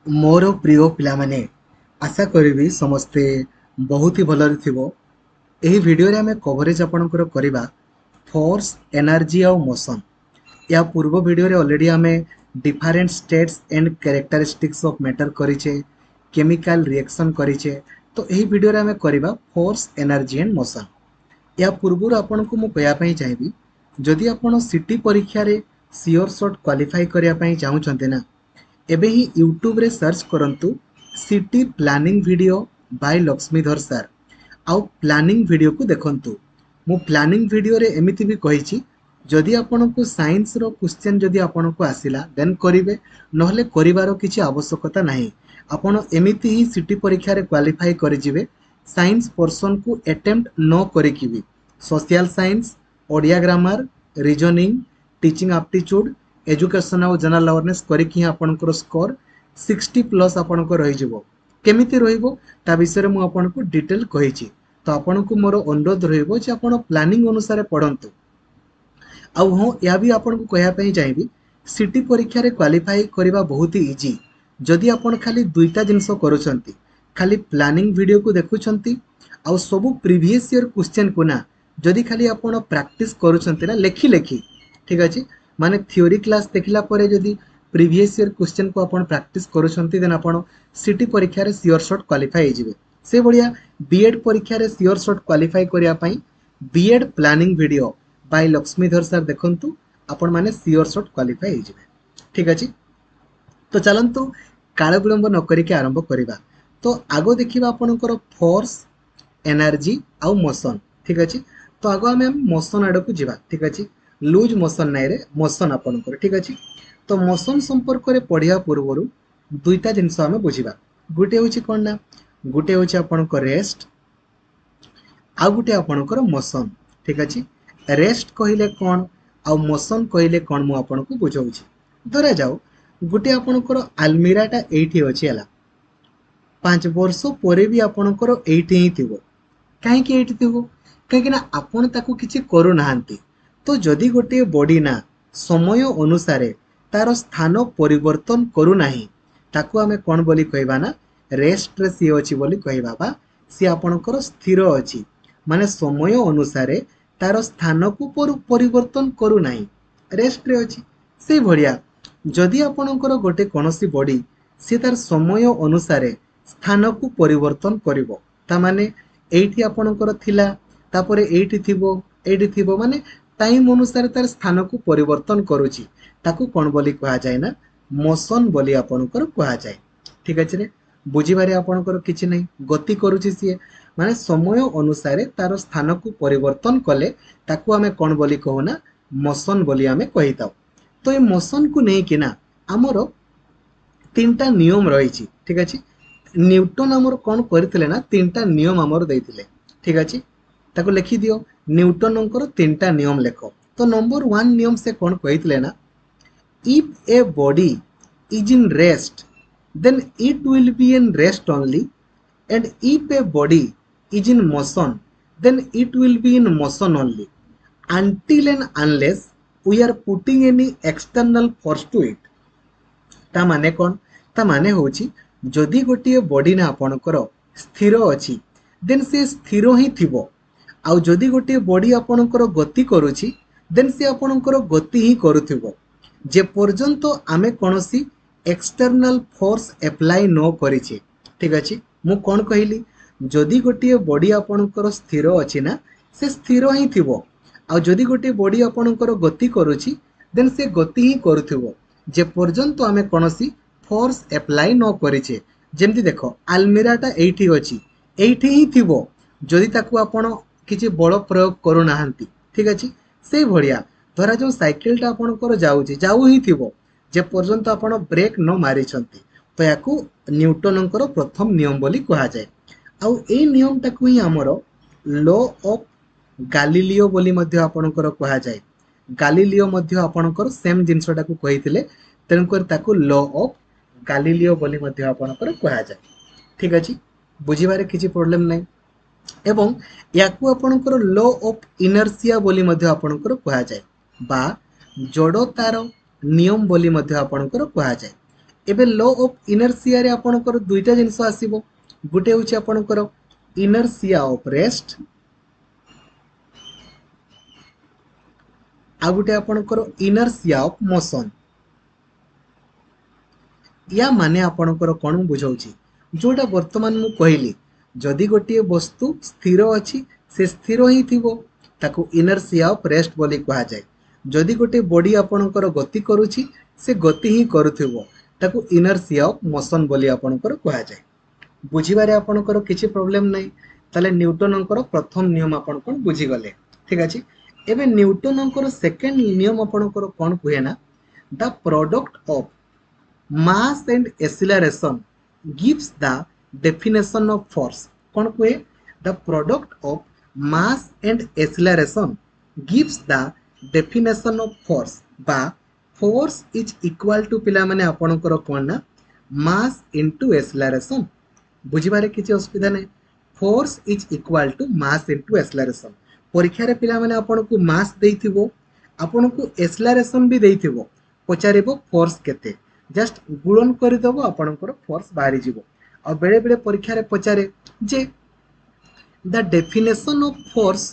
मोर प्रिय पिलामाने आशा करी समस्ते बहुत ही भलरे थिबो। एही वीडियो रे हमें कवरेज आपणकर करिबा फोर्स एनर्जी और मोशन। या पूर्व वीडियो रे ऑलरेडी हमें different states and characteristics of matter करिछे, केमिकल रिएक्शन करिछे। तो एही वीडियो रे हमें करिबा फोर्स एनर्जी एंड मोशन। या पूर्व आपन को मु कहया पई चाहिबी, जदि आपन सिटी परीक्षा रे सियोर शॉट क्वालिफाई करिया पई चाहुचंते ना, एबे ही यूट्यूब रे सर्च करंतु city planning video by Laxmidhar sir. आउ प्लानिंग वीडियो को देखंतु। मु प्लानिंग वीडियो रे एमिति भी कहिछि, जदि आपनको साइंस रो क्वेश्चन जदि आपनको आसिला देन करिवे, नहले करिवारो किछि आवश्यकता नाही। आपण एमिति ही सिटी परीक्षा रे क्वालिफाई करि जिवे। साइंस पोर्शन को अटेम्प्ट न करिकि भी social science, Odia grammar, reasoning, teaching aptitude, education और जनरल अवेयरनेस करिकि आपनकर स्कोर 60 प्लस आपनकर रहि जिवो। केमिति रहिबो ता विषय मु आपनको डिटेल कहिछि। तो आपनको मोर अनुरोध रहिबो जे आपण प्लानिंग अनुसार पढंतु। आउ हाँ, या भी आपको कहवाई चाहिए, सिटी परीक्षा रे क्वालिफाई करवा बहुत ही इजी। जदि आपण खाली दुईटा जिनस करुछंती, खाली प्लानिंग वीडियो को देखुछंती आउ सबु प्रीवियस ईयर क्वेश्चन को ना जदि खाली आपण प्रैक्टिस करुछंती ना लेखि लेखि, ठीक अछि, माने थ्योरी क्लास देखिला परे जदि प्रीवियस ईयर क्वेश्चन को आपण प्रैक्टिस करुछंती देन आपण सिटी परीक्षा रे सियोर शॉट क्वालिफाई हो जिवे। से भलिया बीएड परीक्षा रे सियोर शॉट क्वालिफाई करिया पई BEd planning video by Laxmidhar sir देखंतु, आपण माने सियोर शॉट क्वालिफाई हो जिवे। ठीक अछि, तो चलंतु काल विलंब न करिके आरंभ करिबा। तो आगो देखिबा आपनकर फोर्स एनर्जी आउ मोशन। ठीक अछि, तो आगो हमें मोशन आड़ को जिबा। ठीक अछि, लूज मोशन नाइ रे मोशन आपनकर। ठीक अछि, तो मोशन संपर्क रे पढ़िया पूर्वरु दुईटा जिंस हमें बुझिबा। गुटे होछि कोन ना, गुटे होछि आपनकर रेस्ट, आउ गुटे आपनकर मोशन। ठीक अछि, रेस्ट कहिले कौन आउ मोशन कहिले कौन मु आपनको बुझाउछि। धरा जाऊ गुटे आपनकर आलमीराटा एठी अछि हला, 5 वर्ष परे भी आपनकर एठी ही थिबो। काहेकि एठी थिबो, काहेकि ना आपण ताको किछि करू नाहंती। तो जदि गोटे बॉडी ना समय अनुसारे तार स्थान परिवर्तन करू नाही, ताको आमे कोन बोली कहबा ना रेस्ट रे सी अछि बोली कहबा। बा सी आपनकर स्थिर अछि, माने समय अनुसारे तार स्थान को परिवर्तन करू नाही, रेस्ट रे अछि। से भड़िया जदि आपनकर गोटे कोनोसी बॉडी से तार समय अनुसारे स्थान को परिवर्तन करिवो, ता माने एठी आपनकर थिला तापरे एठी थिबो, एठी थिबो, माने टाइम अनुसार तार स्थान को परिवर्तन करूची, ताकू कोन बोली कहा जाय ना मोशन बोली आपनकर कहा जाय। ठीक अछि रे, बुझिबारे आपनकर किछि नै, गति करूची सिए, माने समय अनुसारे तार स्थान को परिवर्तन कले ताकू आमे कोन बोली कहू ना मोशन बोली आमे कहिताऊ। तो ये मोशन को नै कि ना हमरो तीनटा नियम रहिछि। ठीक अछि, न्यूटन आमर कौन करथिले ना तीनटा नियम आमर देइथिले। ठीक अछि, ताको लिखि दियो, न्यूटनकर तीनटा नियम लेख। तो नंबर 1 नियम से कौन कहिथिले ना, if a body is in rest then it will be in rest only, and if a body is in motion then it will be in motion only, until and unless we are putting any external force to it। ता माने कौन, ता माने होची जदि गोटे body ना आपणकर स्थिर अछि देन से स्थिर ही थिबो। आउ जदि गोटे बॉडी आपणकर गति करूची देन से आपणकर गति ही करूथिबो, जे पर्यंत आमे कोनोसी एक्सटर्नल फोर्स अप्लाई न करिचे। ठीक अछि, मु कोन कहिली, जदि गोटे बॉडी आपणकर स्थिर अछि ना से स्थिर ही थिबो। आउ जदि गोटे बॉडी आपणकर गति करूची देन से गति ही करूथिबो, जे पर्यंत आमे कोनोसी फोर्स अप्लाई न करिचे। जेमति देखो आलमीराटा एठी अछि, एठी ही थिबो जदि ताकू आपण किछि बल प्रयोग करू नाहंती। ठीक अछि, से भड़िया धरा जो साइकेलटा आपणकर जाउची, जाउ ही थिबो जे पर्यंत आपण ब्रेक न मारिछंती। तो याकू न्यूटनकर प्रथम नियम बोली कहा जाय। आउ ए नियम टाकू ही हमरो लॉ ऑफ गालीलियो बोली मध्य आपणकर कहा जाय। गालीलियो मध्य आपणकर सेम जिनसटाकू कहिथिले, तेणुकर ताकू लॉ ऑफ गालीलियो बोली मध्य आपणकर कहा जाय। ठीक अछि, बुझिबारे किछि प्रॉब्लम नै। एवं याकू आपणकर लॉ ऑफ इनर्शिया बोली मध्य आपणकर कहा जाय, बा जड़तार नियम बोली मध्य आपणकर कहा जाय। एबे लॉ ऑफ इनर्शिया रे आपनकर दुईटा जिनिस आसीबो गुटे होची आपनकर इनर्शिया ऑफ रेस्ट आ गुटे आपनकर इनर्शिया ऑफ मोशन या माने आपनकर कोन बुझाउची जोटा वर्तमान मु कहली जदि गोटे वस्तु स्थिर अछि से स्थिर ही थिबो ताको इनर्शिया ऑफ रेस्ट बोली कहा जाय जदि गोटे बॉडी आपनकर गति करूची से गति ही करूथिबो ताको इनर्शिया ऑफ मोशन बोली आपनकर कहा जाय बुझिबारे आपनकर किछि प्रॉब्लम नै ताले न्यूटनकर प्रथम नियम आपन कोन बुझी गले ठीक अछि एबे न्यूटनकर सेकंड नियम आपनकर कोन कुहे ना the product of mass and acceleration gives the definition of force कौन कुए the product of mass and acceleration gives the definition of force बा force is equal to पिला माने आपनकर कोन ना mass into acceleration बुझिबारे किछि असुविधा नै force is equal to mass into acceleration परीक्षा रे पिला माने आपनको mass देइथिबो आपनको acceleration भी देइथिबो पचारिबो force केते जस्ट गुणन करदेव आपणकर फोर्स बाहरी जीवो और बेले बेले परीक्षा रे पचारे जे the definition of force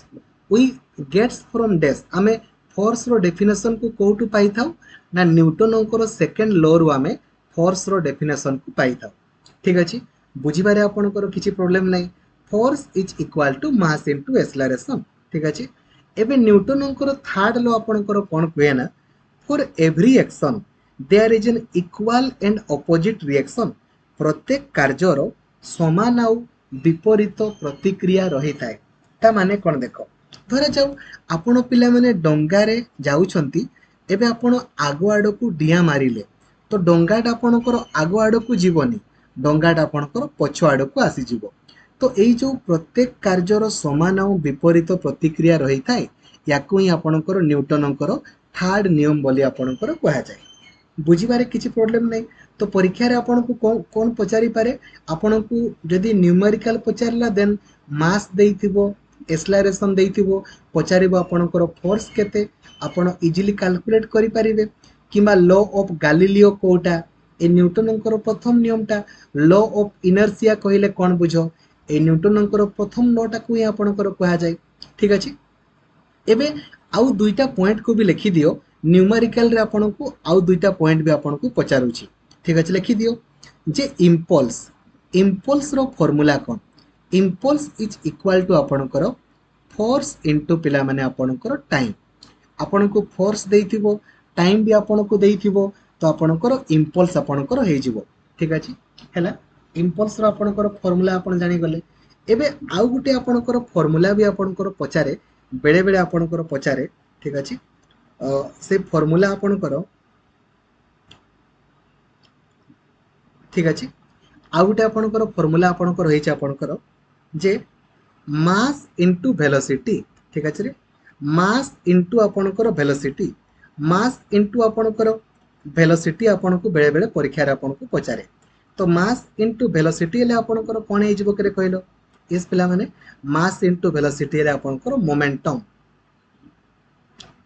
we gets from dash आमे फोर्स रो डेफिनेशन को कोठु पाई थाउ ना न्यूटनकर सेकंड लॉ रो आमे फोर्स रो डेफिनेशन को पाई थाउ ठीक अछि बुझिबारे आपणकर किछि प्रॉब्लम नै force is equal to mass into acceleration ठीक अछि एबे न्यूटनकर थर्ड लॉ आपणकर कोन कुए ना for every action there is an equal and opposite reaction प्रत्येक कार्यर समान आउ विपरीत प्रतिक्रिया रही थाए ता माने कोन देखो धरा जाऊ आपण पिला माने डंगा रे जाउछंती एबे आपण आगो आडो को डिया मारिले तो डंगाटा आपणकर आगो आडो को जीवनी डंगाटा आपणकर पछ आडो को आसी जीवो तो एई जो प्रत्येक कार्यर समान आउ विपरीत प्रतिक्रिया रही थाए याकू ही आपणकर न्यूटनकर थर्ड नियम बोली आपणकर कहा जाय बुझिबारे किछि प्रॉब्लम नै तो परीक्षा रे आपन को कोन पचारि पारे आपन को जदी न्यूमेरिकल पचारला देन मास देइथिबो एक्सेलरेशन देइथिबो पचारिबो आपनकर फोर्स केते आपन इजीली कैलकुलेट करि परिबे किबा लॉ ऑफ गैलीलियो कोटा ए न्यूटनकर प्रथम नियमटा लॉ ऑफ इनर्शिया कहिले कोन बुझो ए न्यूटनकर प्रथम लॉ टा को आपनकर कहा जाय ठीक अछि एबे आउ दुईटा पॉइंट को भी लिखि दियो न्यूमेरिकल रे आपन को आउ दुईटा पॉइंट भी आपन को पचारुछि ठीक अछि लिखि दियो जे इम्पल्स रो फार्मूला कोन इम्पल्स इज इक्वल टू आपन कर फोर्स इनटू पिला माने आपन कर टाइम आपन को फोर्स देइथिबो टाइम भी आपन को देइथिबो तो आपन कर इम्पल्स आपन कर हे जिवो ठीक अछि हैला इम्पल्स रो आपन कर फार्मूला आपन जानि गले एबे आउ गुटे आपन कर फार्मूला भी आपन कर पचारे बेले बेले आपन कर पचारे ठीक अछि से फार्मूला आपन करो ठीक अछि आउ गुटे आपन करो फार्मूला आपन करो हेछि आपन करो जे मास इनटू वेलोसिटी ठीक अछि रे मास इनटू आपन करो वेलोसिटी मास इनटू आपन करो वेलोसिटी आपन को बेले बेले परीक्षा रे आपन को पचारे तो मास इनटू वेलोसिटी ले आपन करो कोन हे जिवो करे कहलो इस पिला माने मास इनटू वेलोसिटी रे आपन करो मोमेंटम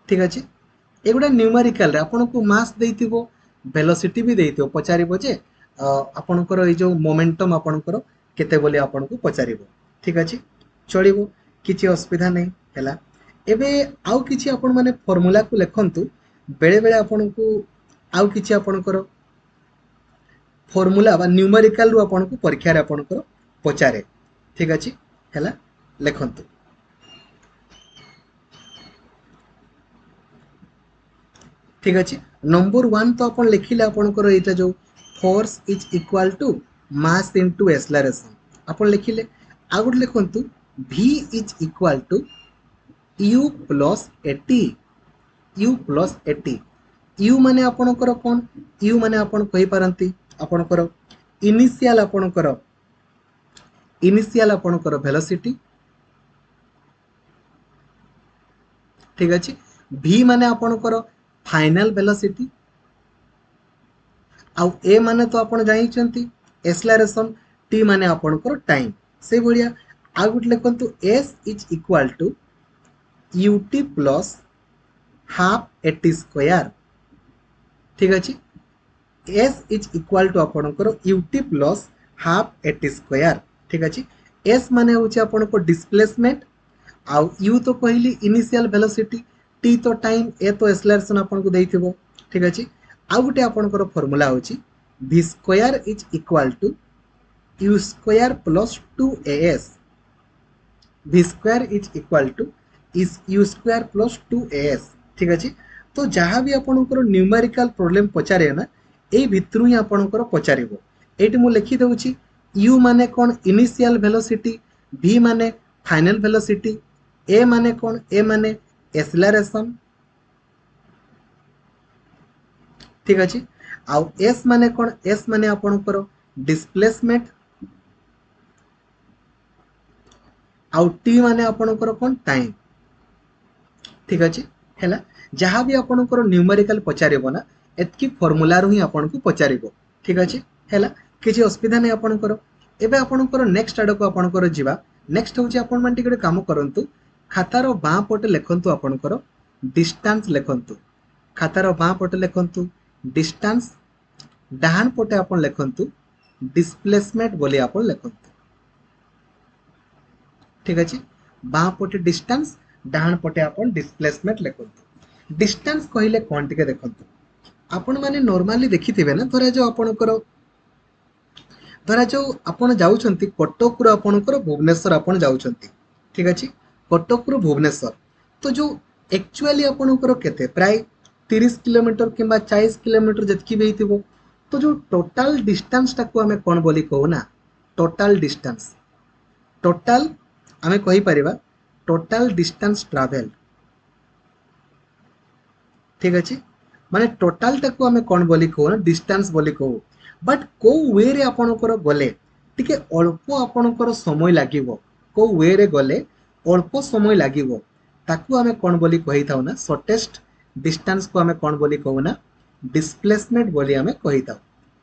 ठीक अछि एगुडा न्यूमेरिकल रे आपन को मास देइथिबो वेलोसिटी भी देइथिबो पचारिबो जे आपनकर ए जो मोमेंटम आपनकर केते बोली आपन को पचारिबो ठीक अछि चलिबो किछि असुविधा नै हैला एबे आउ किछि आपन माने फार्मूला को लेखंतु बेले बेले आपन को आउ किछि आपनकर फार्मूला बा न्यूमेरिकल रो आपन को परीक्षा रे आपनकर पचारे ठीक अछि हैला लेखंतु ठीक अछि नंबर 1 तो अपन लिखिले आपनकर एटा जो force is equal to mass into acceleration अपन लिखिले आगुड लिखंतु v is equal to u plus at u plus at u माने आपनकर कोन u माने आपन कहि पारंती आपनकर इनिशियल आपनकर वेलोसिटी ठीक अछि v माने आपनकर फाइनल वेलोसिटी आउ ए माने तो आपण जानि चंती एक्सेलरेशन टी माने आपनकर टाइम से बढ़िया आ गुट लेखंतु s is equal to ut plus half at square ठीक अछि एस इज इक्वाल टू आपणकर u t plus half a t square ठीक अच्छे एस माने होची आपणकर डिस्प्लेसमेंट आउ यू तो कहली इनिशियल वेलोसिटी टी तो टाइम ए तो एक्सेलरेशन आपन को देइथिबो ठीक अछि आउ गुटे आपनकर फार्मूला होची v square is equal to u square plus 2as v square is equal to is u square plus 2as ठीक अछि तो जहाँ भी आपनकर न्यूमेरिकल प्रॉब्लम पचारे ना ए भितरु ही आपनकर पचारिबो एटी मु लिखि दउची u माने कोन इनिशियल वेलोसिटी v माने फाइनल वेलोसिटी ए माने कौन ए माने एक्सेलरेशन ठीक अच्छे आउ एस माने कौन एस माने आपनकर डिस्प्लेसमेंट आउ टी माने आपनकर कौन टाइम ठीक अच्छे हैला जहाँ भी आपनकर न्यूमेरिकल पचारिबो ना एतकी फार्मूला रु ही आपन को पचारिबो ठीक अच्छे हैला किछि असुविधा नै आपनकर एबे आपनकर नेक्स्ट आडो को आपनकर जिबा नेक्स्ट होची आपन मान टिके काम करंतु खातार बाँ पटे लिखंतु आपनकर डिस्टेंस लिखंतु खातार बाँ पटे लिखंतु डिस्टेंस डाहान पटे आपन लिखंतु डिस्प्लेसमेंट बोली आपन लिखंतु ठीक अछि बाँ पटे डिस्टेंस डाहान पटे आपन डिस्प्लेसमेंट लिखंतु डिस्टेंस कहिले कोन टिके देखंतु आपन माने नॉर्मली देखिथिबे ना धरा जो आपन जाउछंती कटक रु आपनकर भुवनेश्वर आपन जाउछंती ठीक अछि कटक रु भुवनेश्वर तो जो एक्चुअली आपनकर केते प्राय 30 किलोमीटर किंबा 40 किलोमीटर जतकी भी हेतिबो तो जो टोटल डिस्टेंस टाको हमें कोन बोली कहू ना टोटल डिस्टेंस टोटल हमें कहि परिबा टोटल डिस्टेंस ट्रैवल ठीक अछि माने टोटल टाको हमें कोन बोली कहू ना डिस्टेंस बोली कहू बट को वे रे आपनकर गले टिके अल्प आपनकर समय लागिवो को वे रे गले अल्प समय लागिवो ताकू हमें कोन बोली कहि थाउ ना शॉर्टेस्ट डिस्टेंस को हमें कोन बोली कहू ना डिस्प्लेसमेंट बोली हमें कहि थाउ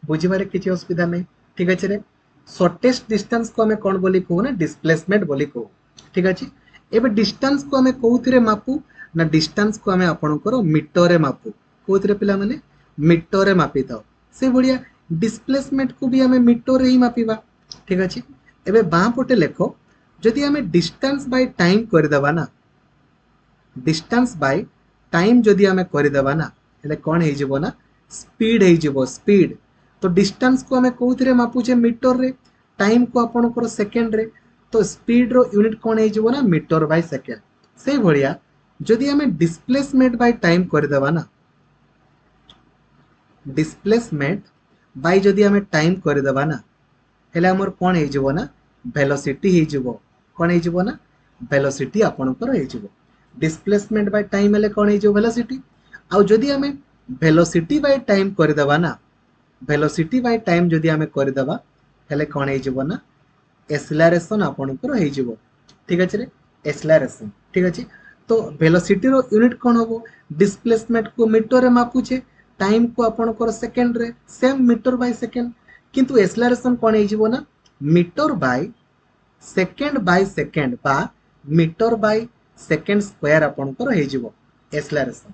बुझिबारे किछि असुविधा नै ठीक अछि रे शॉर्टेस्ट डिस्टेंस को हमें कोन बोली कहू ना डिस्प्लेसमेंट बोली कहू ठीक अछि एबे डिस्टेंस को हमें कोउथिरे मापू ना डिस्टेंस को हमें आपनकर मीटर रे मापू कोउथिरे पिला माने मीटर रे मापी थाउ से बढ़िया डिस्प्लेसमेंट को भी हमें मीटर रे ही मापिबा ठीक अछि एबे बाँ पटे लेखो जदि हमें डिस्टेंस बाय टाइम कर देबा ना डिस्टेंस बाय टाइम जदि हमें कर देबा ना हेले कोन हे जिवो ना स्पीड हे जिवो स्पीड तो डिस्टेंस को हमें कोउथिरे मापुचे मीटर रे टाइम को आपनकर सेकंड रे तो स्पीड रो यूनिट कोन हे जिवो ना मीटर बाय सेकंड से बढ़िया जदि हमें डिस्प्लेसमेंट बाय टाइम कर देबा ना डिस्प्लेसमेंट बाय जदि हमें टाइम कर देबा ना हेले हमर कोन हे जिवो ना वेलोसिटी हे जिवो कोन हे जिवो ना वेलोसिटी आपनकर हे जिवो डिस्प्लेसमेंट बाय टाइम हेले कोन हे जिवो वेलोसिटी आउ जदि हमें वेलोसिटी बाय टाइम कर देबा ना वेलोसिटी बाय टाइम जदि हमें कर देबा हेले कोन हे जिवो ना एक्सेलरेशन आपनकर हे जिवो ठीक अछि रे एक्सेलरेशन ठीक अछि तो वेलोसिटी रो यूनिट कोन होबो डिस्प्लेसमेंट को मीटर रे मापुचे टाइम को आपनकर सेकंड रे सेम मीटर बाय सेकंड किंतु एक्सेलरेशन कोन हे जिवो ना मीटर बाय सेकंड बा मीटर बाय सेकंड स्क्वायर आपनकर हे जिवो एक्सेलरेशन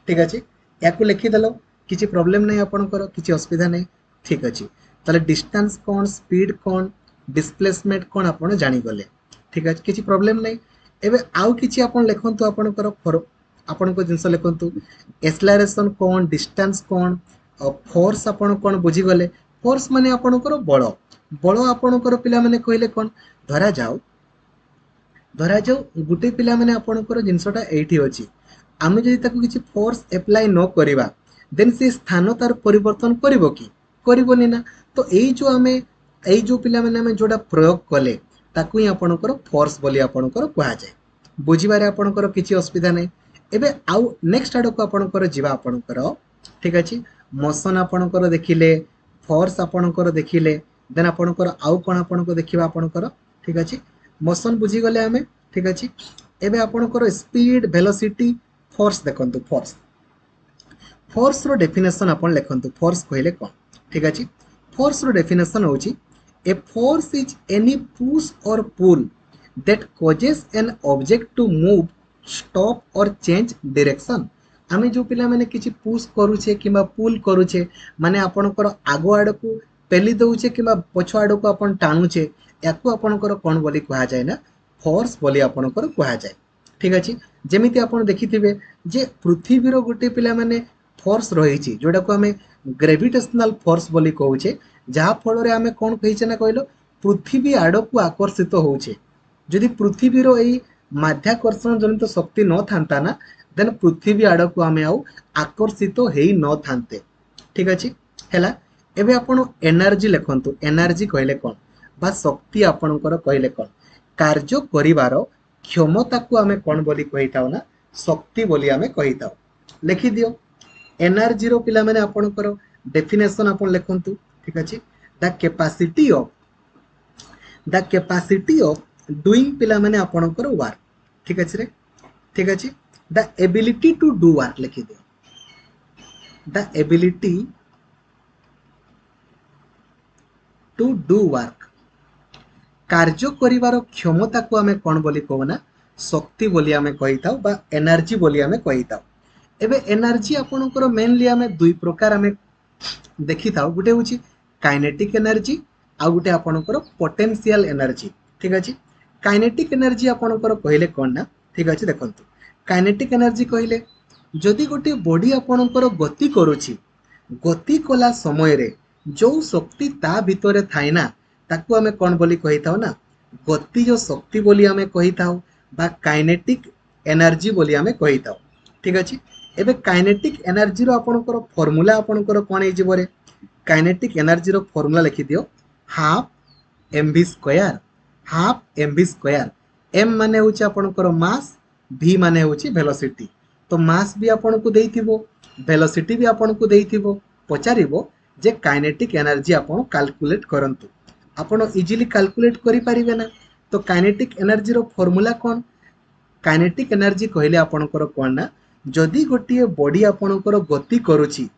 ठीक अछि याकू लिखि देलो किछि प्रॉब्लम नै आपनकर किछि असुविधा नै ठीक अछि तले डिस्टेंस कोन स्पीड कोन डिस्प्लेसमेंट कोन आपन जानि गले ठीक अछि किछि प्रॉब्लम नै एबे आउ किछि आपन लेखंतु आपनकर आपनको जिंस लिखंतु एक्सेलरेशन कोन डिस्टेंस कोन फोर्स आपन कोन बुझी गले फोर्स माने आपनकर बल बल आपनकर पिला माने कहिले कोन धरा जाऊ गुटे पिला माने आपनकर जिंसटा एठी अछि आमे जदि ताकू किछि फोर्स अप्लाई न करिबा देन से स्थान तार परिवर्तन करिवो कि करिवोनी ना तो एई जो पिला माने हमें जोडा प्रयोग कले ताकू ही आपनकर फोर्स बोली आपनकर कहा जाय बुझिबारे आपनकर किछि असुविधा नै एबे आउ नेक्स्ट आडो को आपनकर जिबा आपनकर ठीक अछि मोशन आपनकर देखिले फोर्स आपनकर देखिले देन आपनकर आउ कोन आपनकर देखिबा आपनकर ठीक अछि मोशन बुझी गले हमें ठीक अछि एबे आपनकर स्पीड वेलोसिटी फोर्स देखंतु फोर्स रो डेफिनेशन आपन लेखंतु फोर्स कहले कोन ठीक अछि फोर्स रो डेफिनेशन होची a force is any push और पुल that causes an object to move stop or change direction आमे जो पिला माने किछि पुश करूछे किबा पुल करूछे माने आपणकर आगो आडकू पेली दउछे किबा पछ आडकू आपण टाणुछे याकू आपणकर कोन बोली कहा जाय ना फोर्स बोली आपणकर कहा जाय ठीक अछि जेमिति आपण देखिथिबे जे पृथ्वीर गोटे पिला माने फोर्स रहिछि जोडा को हमें ग्रेविटेशनल फोर्स बोली कहूछे जहा फल रे हमें कोन कहिछे ना कहलो पृथ्वी आडकू आकर्षित होउछे जदि पृथ्वीर एई माध्याकर्षण जनित शक्ति न थांता ना देन पृथ्वी आडकू आमे आउ आकर्षित हेई न थांते ठीक अछि हैला एबे आपण एनर्जी लेखंतु एनर्जी कहले कोन बा शक्ति आपणकर कहले कोन कार्य करिवार क्षमता को आमे कोन बोली कहिताउ ना शक्ति बोली आमे कहिताउ लिखि दियो एनर्जी रो पिला माने आपणकर डेफिनेशन आपण लेखंतु ठीक अछि द कैपेसिटी ऑफ डूइंग पिला माने आपणकर वर्क ठीक अछि the ability to do work लिखि दियो the ability to do work कार्य करिवार क्षमता को आमे कोन बोली कहूना शक्ति बोली आमे कहिताउ बा एनर्जी बोली आमे कहिताउ एबे एनर्जी आपणकर मेनली आमे दुई प्रकार आमे देखिताउ गुटे होची काइनेटिक एनर्जी आ गुटे आपणकर पोटेंशियल एनर्जी ठीक अछि काइनेटिक एनर्जी आपणकर कहले कोन ना ठीक अछि देखंतु काइनेटिक एनर्जी कहले जदि गोटे बॉडी आपणकर गति करूची गति कला समय रे जो शक्ति ता भितरे थाए ना ताकू आमे कोन बोली कहिताउ ना गति जो शक्ति बोली आमे कहिताउ बा काइनेटिक एनर्जी बोली आमे कहिताउ ठीक अछि एबे काइनेटिक एनर्जी रो आपणकर फार्मूला आपणकर कोन हे जिवरे काइनेटिक एनर्जी रो फार्मूला लिखि दियो हाफ mv स्क्वायर m माने होची आपणकर मास v माने होची वेलोसिटी तो मास भी आपन को देइथिबो वेलोसिटी भी आपन को देइथिबो पचारिबो जे काइनेटिक एनर्जी आपन कैलकुलेट करंतु आपन इजीली कैलकुलेट करि परिबे ना तो काइनेटिक एनर्जी रो फार्मूला कोन काइनेटिक एनर्जी कहले आपनकर कोन ना जदि गोटिए बॉडी आपनकर गति करूची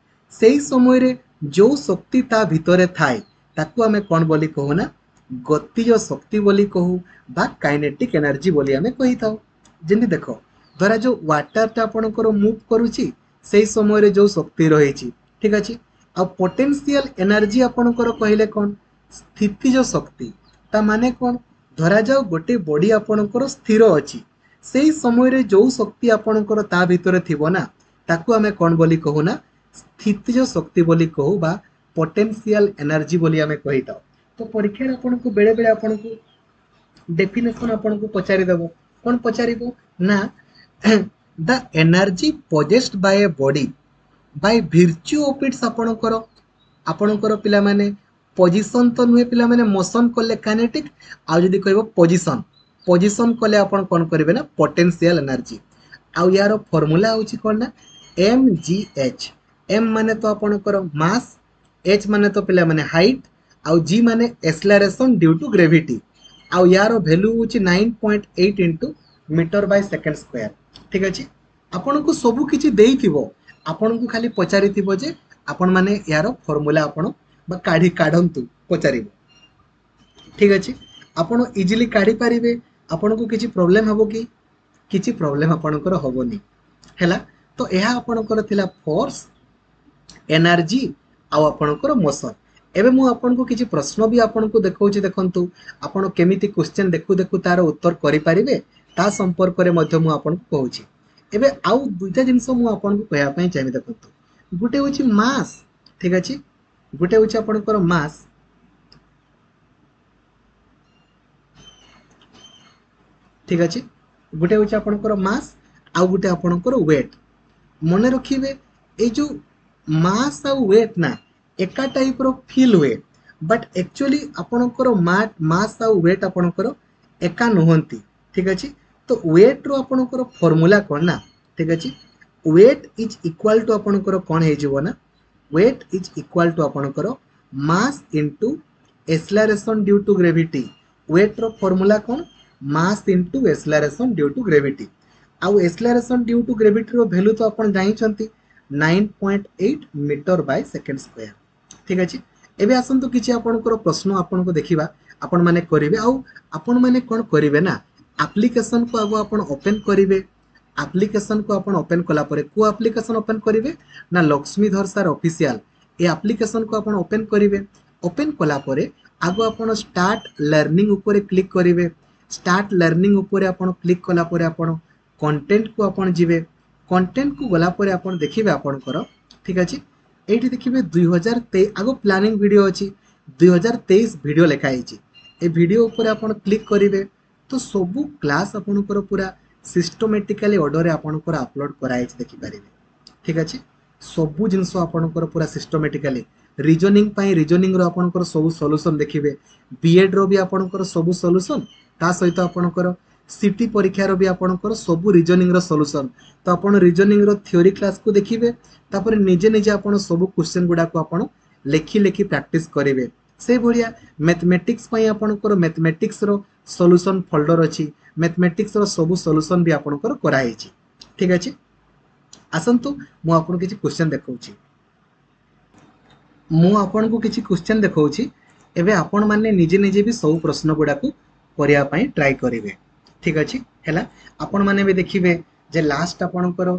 सेही समय रे जो शक्ति ता भितरे थाए ताकू हमें कोन बोली कहू ना गतिज शक्ति बोली कहू बा काइनेटिक एनर्जी बोली हमें कहि थाउ जेंति देखो धरा जो वाटर ता आपनकर मूव करूची सेही समय रे जो शक्ति रहिची ठीक अछि आ पोटेंशियल एनर्जी आपनकर कहले कोन स्थितिज शक्ति ता माने कोन धरा जाओ गोटे बॉडी आपनकर स्थिर अछि सेही समय रे जो शक्ति आपनकर ता भितरे थिबो ना ताकू हमें कोन बोली कहू ना स्थितिज शक्ति बोली कहू बा पोटेंशियल एनर्जी बोली हमें कहिता तो परीक्षा रे आपन को बेले बेले आपन को डेफिनेशन आपन को पचारि देबो कोन पचारिबो ना the energy possessed by a body by virtue of its आपनकर पिला माने पोजीशन तो नुहे पिला माने मोशन करले काइनेटिक आ जदी कहबो पोजीशन कले आपन कोन करिवे ना पोटेंशियल एनर्जी आ यार फार्मूला होची कोन ना mgh m माने तो आपनकर मास h माने तो पिला माने हाइट आ g माने एक्सेलरेशन ड्यू टू ग्रेविटी आ यार वैल्यू होची 9.8 into metre by second square ठीक अछि आपन को सब किछि देइथिबो आपन को खाली पचारि थिबो जे आपन माने यार फार्मूला आपन बा काढी काढंतु पचारिबो ठीक अछि आपन इजीली काढी पारिबे आपन को किछि प्रॉब्लम हबो कि किछि प्रॉब्लम आपनकर हबोनी हैला तो एहा आपनकर थिला फोर्स एनर्जी आ आपनकर मोशन एबे मु आपन को किछि प्रश्न भी आपन को देखौछि देखंतु आपन केमिति क्वेश्चन देखु देखु तार उत्तर करि पारिबे ता संपर्क रे मध्य मु आपन को कहूछि एबे आउ दुइटा जिंस मु आपन को कहया पई चाहि देखंतु गुटे होछि मास ठीक अछि गुटे होछि आपनकर मास ठीक अछि गुटे होछि आपनकर मास आ गुटे आपनकर वेट मने रखिबे ए जो मास आ वेट ना एका टाइप रो फील हुए बट एक्चुअली आपनकर मास आ वेट आपनकर एका नहंती ठीक अछि तो वेट रो आपनकर फार्मूला कोन ना ठीक अछि वेट इज इक्वल टू आपनकर कोन हे जिवो ना वेट इज इक्वल टू आपनकर mass into acceleration due to gravity weight रो फार्मूला कोन mass into acceleration due to gravity आउ एक्सेलरेशन ड्यू टू ग्रेविटी रो वैल्यू तो आपन जानि छंती 9.8 मीटर बाय सेकंड स्क्वायर ठीक अछि एबे आसंतु किछि आपनकर प्रश्न आपन को देखिबा आपन माने करिवे आउ आपन माने कोन करिवे ना एप्लीकेशन को आगो आपन ओपन करिवे एप्लिकेशन को आपण ओपन कला परे को एप्लिकेशन ओपन करिवे ना लक्ष्मीधर सर ऑफिशियल ए एप्लिकेशन को आपण ओपन करिवे। ओपन कला परे आगो आपण स्टार्ट लर्निंग ऊपर क्लिक करिवे। स्टार्ट लर्निंग ऊपर आपण क्लिक कला परे आपण कंटेंट को आपण जिवे। कंटेंट को गला परे आपण देखिबे आपणकर ठीक अछि एठी देखिबे 2023 आगो प्लानिंग वीडियो अछि 2023 वीडियो लेखा आइछि ए वीडियो ऊपर आपण क्लिक करिवे तो सबु क्लास आपणकर पूरा सिस्टमेटिकली ऑर्डर आपणकर अपलोड कराइ देखि पारिबे ठीक अछि सबु जिंस आपणकर पूरा सिस्टमेटिकली रीजनिंग पई रीजनिंग रो आपणकर सबु सॉल्यूशन देखिबे बीएड रो भी आपणकर सबु सॉल्यूशन ता सहित आपणकर सिटी परीक्षा रो भी आपणकर सबु रीजनिंग रो सॉल्यूशन तो आपण रीजनिंग रो थ्योरी क्लास को देखिबे तापर निजे निजे आपण सबु क्वेश्चन गुडा को आपण लेखि लेखि प्रैक्टिस करिवे से भलिया मैथमेटिक्स पई आपणकर मैथमेटिक्स रो सॉल्यूशन फोल्डर अछि मैथमेटिक्स रो सबु सॉल्यूशन भी आपणकर कराई छी ठीक अछि आसंतु मु आपन किछि क्वेश्चन देखौछि मु आपन को किछि क्वेश्चन देखौछि एबे आपण माने निजे निजे भी सब प्रश्न गुडा को करिया पई ट्राई करिवे ठीक अछि हैला आपण माने भी देखिबे जे लास्ट आपणकर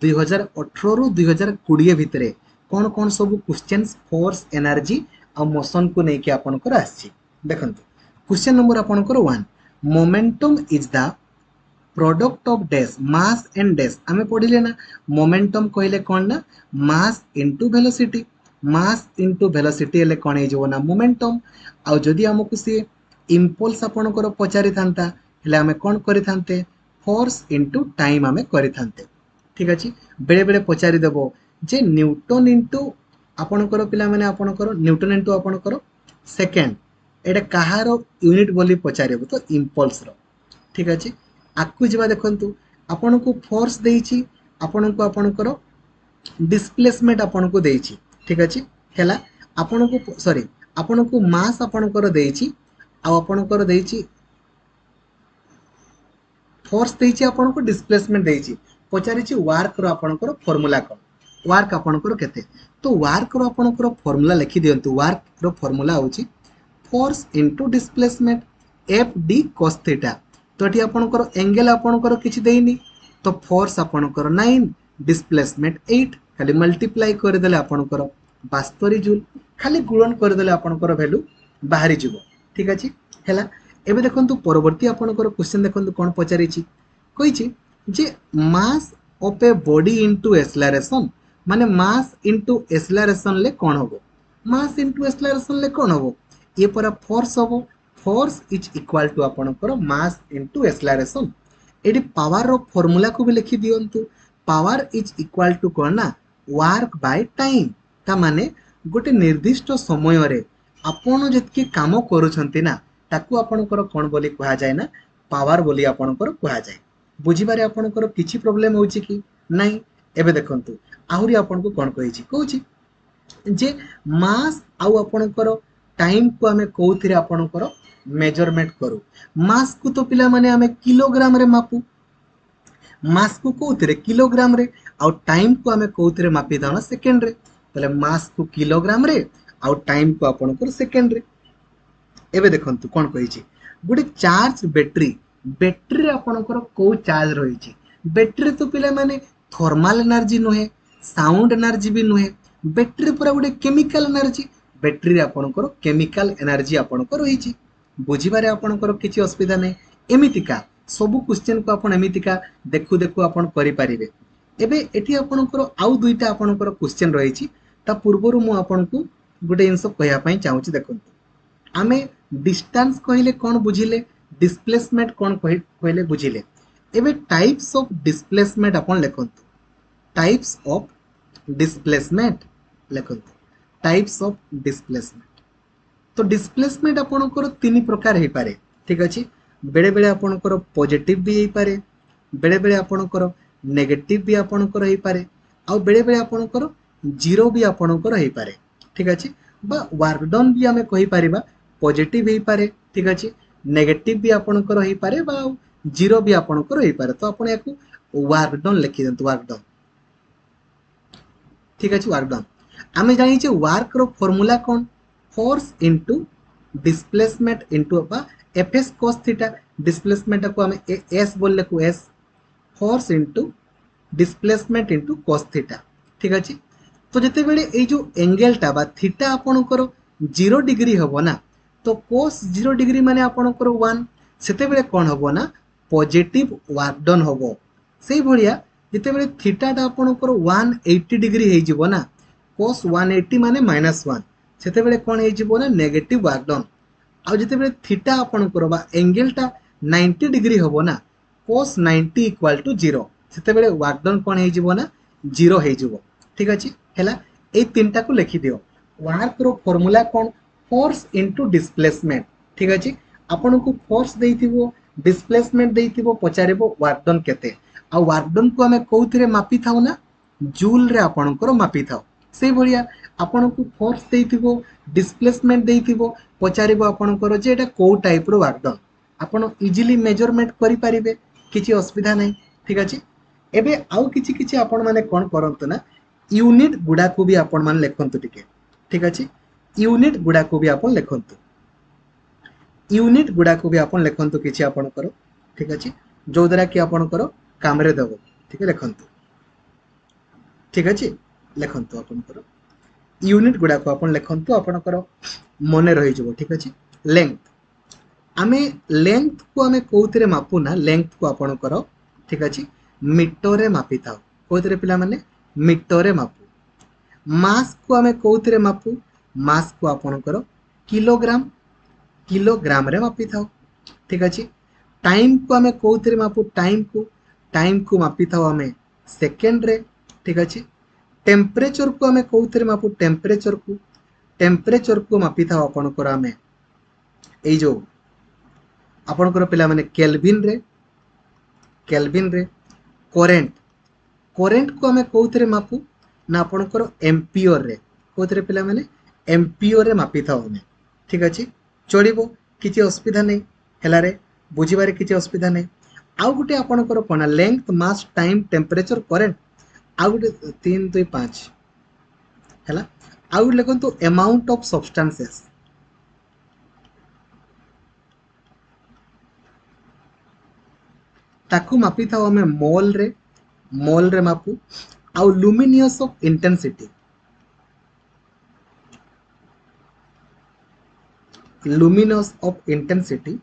2018 रु 2020 भितरे कोन कोन सब क्वेश्चंस फोर्स एनर्जी आ मोशन को नै कि आपणकर आछि देखंतु क्वेश्चन नंबर आपणकर 1 momentum is the product of dash mass and dash आमे पढिले ना मोमेंटम कहले कोन ना mass into velocity mass into velocity ले कोन हे जो ना मोमेंटम आ जदी हमकु से इंपल्स आपणकर पचारि थांता हेले आमे कोन करि थांते फोर्स इनटू टाइम आमे करि थांते ठीक अछि बेले बेले पचारि देबो जे न्यूटन इनटू आपणकर पिला माने आपणकर न्यूटन इनटू आपणकर सेकंड एटा कहारो यूनिट बोली पचारिबो तो इंपल्स रो ठीक अछि आकु जबा देखंतु आपन को फोर्स देइछि आपन को आपनकर डिस्प्लेसमेंट आपन को देइछि ठीक अछि हेला आपन को सॉरी आपन को मास आपनकर देइछि आ आपनकर देइछि फोर्स देइछि आपन को डिस्प्लेसमेंट देइछि पचारिछि वर्क रो आपनकर फार्मूला कोन वर्क आपनकर केते तो वर्क रो आपनकर फार्मूला लिखि दियंतु वर्क रो फार्मूला होछि force into displacement F D cos theta तो एठी आपनकर एंगल आपनकर किछि देइनी तो फोर्स आपनकर 9 डिस्प्लेसमेंट 8 खाली मल्टीप्लाई कर देले आपनकर 72 जूल खाली गुणन कर देले आपनकर वैल्यू बाहरी जिवो ठीक अछि हैला एबे देखंतु परवर्ती आपनकर क्वेश्चन देखंतु कोन पचारिछि कहिछि जे mass of a body into acceleration माने मास इनटू एक्सेलरेशन ले कोन होबो मास इनटू एक्सेलरेशन ले कोन होबो ये पूरा फोर्स होबो फोर्स इज इक्वल टू आपनकर मास इनटू एक्सेलरेशन एडी पावर रो फार्मूला को भी लिखि दियंतु पावर इज इक्वल टू कोन ना वर्क बाय टाइम ता माने गोटे निर्दिष्ट समय रे आपण जतकी काम करूछंती ना ताकू आपनकर कोन बोली कहा जाय ना पावर बोली आपनकर कहा जाय बुझिबारे आपनकर किछि प्रॉब्लम होउछि कि नाही एबे देखंतु आहुरी आपन को कोन कहिछि कहूछि जे मास आउ आपनकर टाइम को हमें कोथिरे आपनकर मेजरमेंट करू मास को तो पिला माने हमें किलोग्राम रे मापू मास को कोथिरे किलोग्राम रे आउ टाइम को हमें कोथिरे मापी दाना सेकंड रे तले मास को किलोग्राम रे आउ टाइम को आपनकर सेकंड रे एबे देखंतु कोन कहिछि गुडी चार्ज बैटरी बैटरी रे आपनकर को चार्ज रहिछि बैटरी तो पिला माने थर्मल एनर्जी नोहे साउंड एनर्जी भी नोहे बैटरी पूरा गुडी केमिकल एनर्जी बैटरी रे आपनकर केमिकल एनर्जी आपनकर रहिछि बुझिबारे आपनकर किछि असुविधा नै एमितिका सबु क्वेश्चन को आपन एमितिका देखु देखु आपन करि परिबे एबे एठी आपनकर आउ दुईटा आपनकर क्वेश्चन रहिछि ता पूर्वरु मु आपनको गुटे इंस कहया पई चाहूछि देखंतु आमे डिस्टेंस कहिले कोन बुझिले डिस्प्लेसमेंट कोन कहिले बुझिले एबे टाइप्स ऑफ डिस्प्लेसमेंट आपन लेखंतु टाइप्स ऑफ डिस्प्लेसमेंट लेखंतु टाइप्स ऑफ डिस्प्लेसमेंट तो डिस्प्लेसमेंट आपनकर तीन प्रकार हे पारे ठीक अछि बेले बेले आपनकर पॉजिटिव भी हे पारे बेले बेले आपनकर नेगेटिव भी आपनकर हे पारे आ बेले बेले आपनकर जीरो भी आपनकर हे पारे ठीक अछि बा वर्क डन भी हमें कहि परिबा पॉजिटिव हे पारे ठीक अछि नेगेटिव भी आपनकर हे पारे बा जीरो भी आपनकर हे पारे तो आपण याकू वर्क डन लिखि दंतु वर्क डन ठीक अछि वर्क डन आमे जानि छै वर्क रो फार्मूला कोन फोर्स इनटू डिस्प्लेसमेंट इनटू बा एफएस cos थीटा डिस्प्लेसमेंट को हमें एस बोलले को S force into displacement into cos theta ठीक अच्छे। तो जिते बेले ये जो एंगेलटा बा थीटा आपणकर 0 डिग्री हम ना तो cos 0 डिग्री माने आपणकर 1 सेते बेले कौन हम ना पॉजिटिव वर्क डन हम से भलिया जिते बेले थीटाटा आपणकर 180 डिग्री हो जिवो ना cos 180 माने -1 सेते बेले कौन हो जिवो ना नेगेटिव वर्क डन आ जिते बेले थीटा आपणकर बा एंगेलटा 90 डिग्री हम ना cos 90 इक्वल टू 0 सेते बेले वर्क डन कौन हो जिवो ना 0 हो जिवो ठीक अछि हैला। ए तीनटा को लिखि दियो वर्क रो फार्मूला कौन फोर्स इनटू डिस्प्लेसमेंट ठीक अछि। आपन को फोर्स देइथिबो डिस्प्लेसमेंट देइथिबो पचारिबो वर्क डन केते आ वर्क डन को हमें कोउथिरे मापी थाउ ना जूल रे आपनकर मापी थाउ से भलिया आपन को फोर्स देइथिबो डिस्प्लेसमेंट देइथिबो पचारिबो आपनकर जे एटा को टाइप रो वर्क डन आपन इजीली मेजरमेंट करि परिबे किछि असुविधा नै ठीक अछि। एबे आउ किछि किछि आपन माने कोन करंतु ना यूनिट गुडा को भी आपन मान लेखंतु टिके ठीक अछि। यूनिट गुडा को भी आपन लेखंतु यूनिट गुडा को भी आपन लेखंतु किछि आपन करो ठीक अछि जो द्वारा कि आपन करो काम रे देबो ठीक है लेखंतु ठीक अछि लेखंतु आपन करो यूनिट गुडा को आपन लेखंतु आपन करो मने रहि जबो ठीक अछि। लेंथ आमे लेंथ को आमे कोउतरे मापु ना लेंथ को आपन करो ठीक अछि मीटर रे मापी थाओ कोउतरे पिला माने मीटर रे मापु मास को आमे कोउतरे मापु मास को आपन करो किलोग्राम किलोग्राम रे मापी थाओ ठीक अछि। टाइम को आमे कोउतरे मापु टाइम को मापी थाओ आमे सेकंड रे ठीक अछि। टेम्परेचर को आमे कोउतरे मापु टेम्परेचर को मापी थाओ आपन करो आमे ए जो आपन करो पिला माने केल्विन रे करेंट करेंट को आमे कोउतरे मापु ना आपन करो एम्पियर रे कोउतरे पिला माने एम्पियर रे मापी थाओ आमे ठीक अछि चलिबो किछि असुविधा नै हेला रे बुझिबारे किछि असुविधा नै। आउ गुटे आपन करो कोना length mass time temperature current आउ गुटे 3 2 5 हैला आउ गुटे लेखंतु अमाउंट ऑफ सब्सटेंसेस ताकू मापी थाओ हमें मोल रे मापू आउ luminous of intensity luminous of intensity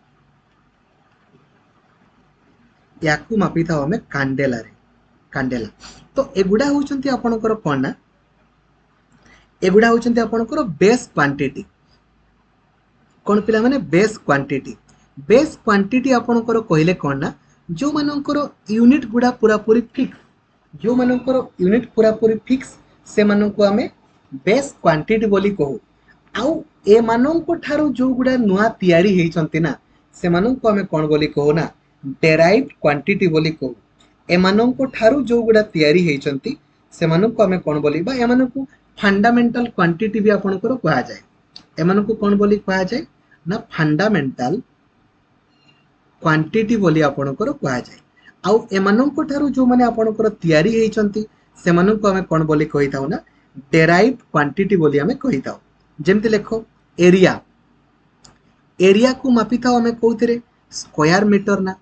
याकू मापी थाओ हमें कैंडेला तो एगुडा होचंती आपनकर कोन ना एगुडा होचंती आपनकर बेस क्वांटिटी कोन पिला माने बेस क्वांटिटी आपनकर कहले कोन ना जो मानकर यूनिट गुडा पूरा पूरी फिक्स जो मानकर यूनिट पूरा पूरी फिक्स से मानको हमें बेस क्वांटिटी बोली कहू आउ ए माननको ठारो जो गुडा नुआ तयारी हेचंती ना से मानको हमें कोन बोली कहू ना डेराइव्ड क्वांटिटी बोली कहू ए माननको ठारो जो गुडा तयारी हेचंती से मानको हमें कोन बोली बा ए मानको फंडामेंटल क्वांटिटी भी आपनकर कहा जाय ए मानको कोन बोली कहा जाय ना फंडामेंटल क्वांटिटी बोली आपनकर कहा जाय आउ एमाननको ठारो जो माने आपनकर तयारी हेचंती से मानको हमें कोन बोली कहिताउ ना डेराइव्ड क्वांटिटी बोली हमें कहिताउ। जेमति लेखो एरिया को मापी थाओ हमें कोउथिरे स्क्वायर मीटर ना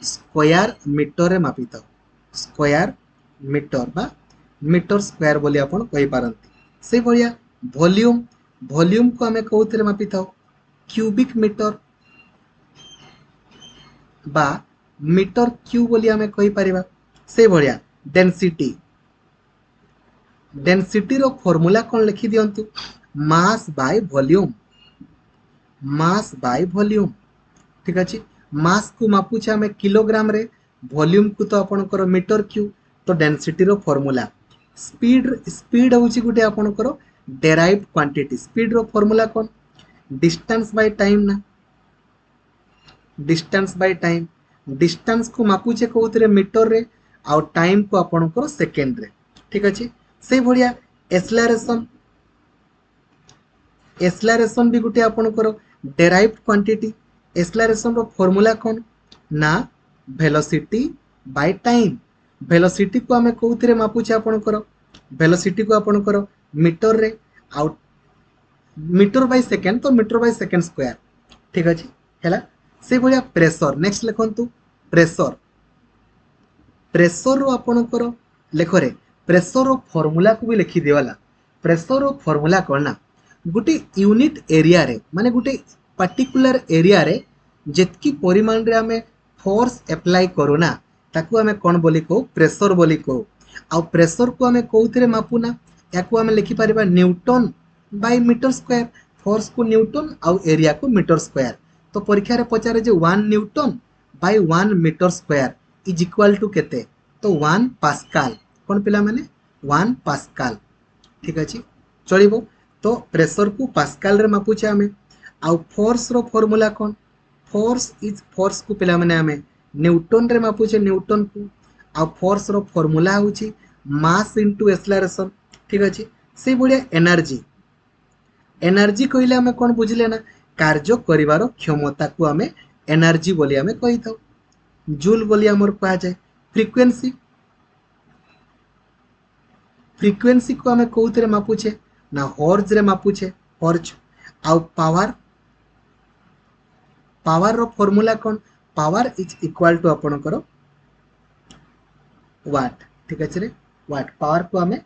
स्क्वायर मीटर रे मापी थाओ स्क्वायर मीटर बा मीटर स्क्वायर बोली आपण कहि पारंती से भलिया वॉल्यूम को हमें कोउथिरे मापी थाओ क्यूबिक मीटर बा मीटर क्यू बोली हमें कहि परिबा से भलिया डेंसिटी रो फार्मूला कोन लिखि दियंतु मास बाय वॉल्यूम ठीक अछि। मास को मापुछे हमें किलोग्राम रे वॉल्यूम को तो आपनकर मीटर क्यू तो डेंसिटी रो फार्मूला स्पीड होची गुटे आपनकर डेराइव्ड क्वांटिटी स्पीड रो फार्मूला कोन डिस्टेंस बाय टाइम ना डिस्टेंस को मापुछे कोउतरे मीटर रे आ टाइम को आपनकर सेकंड रे ठीक अछि। से भलिया एक्सेलरेशन भी गुटे आपनकर डेराइव्ड क्वांटिटी एक्सेलरेशन रो फार्मूला कोन ना वेलोसिटी बाय टाइम वेलोसिटी को हमें कोउतरे मापुछे आपनकर वेलोसिटी को आपनकर मीटर रे आ मीटर बाय सेकंड तो मीटर बाय सेकंड स्क्वायर ठीक अछि हैला। से भलिया प्रेशर नेक्स्ट लिखंतु प्रेशर रो आपणकर लेखरे प्रेशर रो फॉर्मूला को भी लिखि दिवाला। प्रेशर रो फॉर्मूला कौन ना गोटे यूनिट एरिया रे माने गोटे पर्टिकुलर एरिया रे जेतकी परिमाण रे आमे फोर्स अप्लाई करूना ताकू आमे कौन बोली कहू प्रेशर बोली कहू। आ प्रेशर को आमे कोउथिरे मापुना याकू आमे लिखि परिबा newton by metre square. Force को न्यूटन आउ एरिया को मीटर स्क्वायर। तो परीक्षा रे पचारे जे 1 newton by 1 metre square is equal to केते तो 1 पास्कल। कौन पिला माने 1 पास्कल। ठीक अछि चलिबो। तो प्रेशर को पास्कल रे मापुचे आमे। आउ फोर्स रो फार्मूला कौन फोर्स को पिला माने आमे न्यूटन रे मापुचे न्यूटन को। आउ फोर्स रो फार्मूला होची मास इनटू एक्सेलरेशन। ठीक अछि से बढ़िया एनर्जी कहले आमे कौन बुझले ना कार्य करिवार क्षमता को आमे एनर्जी बोली आमे कहि थाउ। जूल बोली हमर कहा जाए। फ्रीक्वेंसी को आमे कोउतरे मापुचे ना हर्ज रे मापुचे हर्ज। आउ पावर रो फार्मूला कौन पावर इज इक्वल टू आपणकर वाट। ठीक अच्छे रे वाट पावर को आमे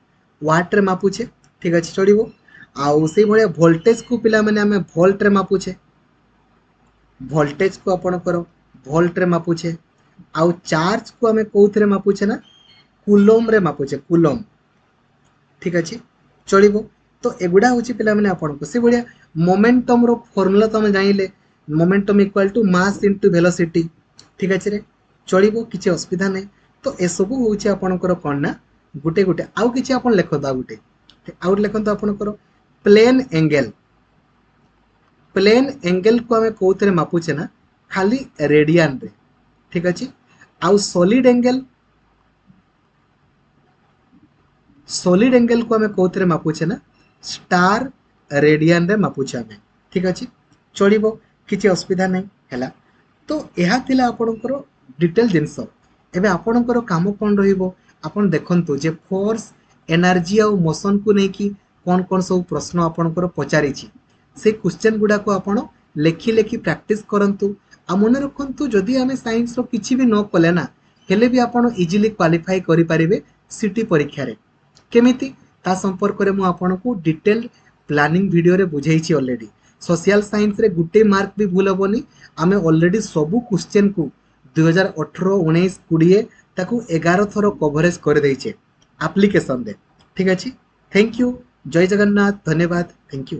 वाट रे मापुचे। ठीक अच्छे चढ़ो। आउ से भाया वोल्टेज को पिला माने आमे वोल्ट रे मापुचे। वोल्टेज को आपणकर वोल्ट रे मापुचे। आउ चार्ज को आमे कोउथरे मापुचे ना कूलम रे मापुचे कूलम। ठीक अच्छे चलो। तो एगुड़ा हूँ पे आपको से भाया मोमेंटम रो फॉर्मूला तो जाइले momentum equal to mass into velocity. ठीक अच्छे रे चलो किसी असुविधा नहीं। तो ए सब हूँ आपणकर कौन ना गोटे गोटे आउ कि आप लिखत आउ लिखत आपणकर प्लेन एंगल को आम कौन मापुचे ना खाली रेडियन रे। ठीक अच्छे आउ सॉलिड एंगल को आम कौन मापुचे ना स्टार रेडियन रे मापुचे आम। ठीक अच्छे चलो किसी असुविधा नहीं है। तो यह थिला आपणकर डिटेल जिनस। एबे आपणकर काम कौन रहिबो आपण देखंतु जे फोर्स एनर्जी और मोशन को लेकिन कौन कौन सब प्रश्न आपणकर पचारि से क्वेश्चन गुडा को आपण लेखि लेखि प्रैक्टिस करंतु। आ मन रखंतु जदि आमे साइंस रो किछि भी न कले ना हेले भी आपण इजीली क्वालिफाई करि परिबे सिटी परीक्षा रे। केमिति ता संपर्क रे मु आपनको डिटेल प्लानिंग वीडियो रे बुझेइछि ऑलरेडी। सोशल साइंस रे गुटे मार्क भी भूल हेबोनी। आमे ऑलरेडी सबु क्वेश्चन को 2018 19 20 ताकू 11 थरो कवरेज कर देइछे एप्लीकेशन दे। ठीक अछि थैंक यू जय जगन्नाथ धन्यवाद थैंक यू।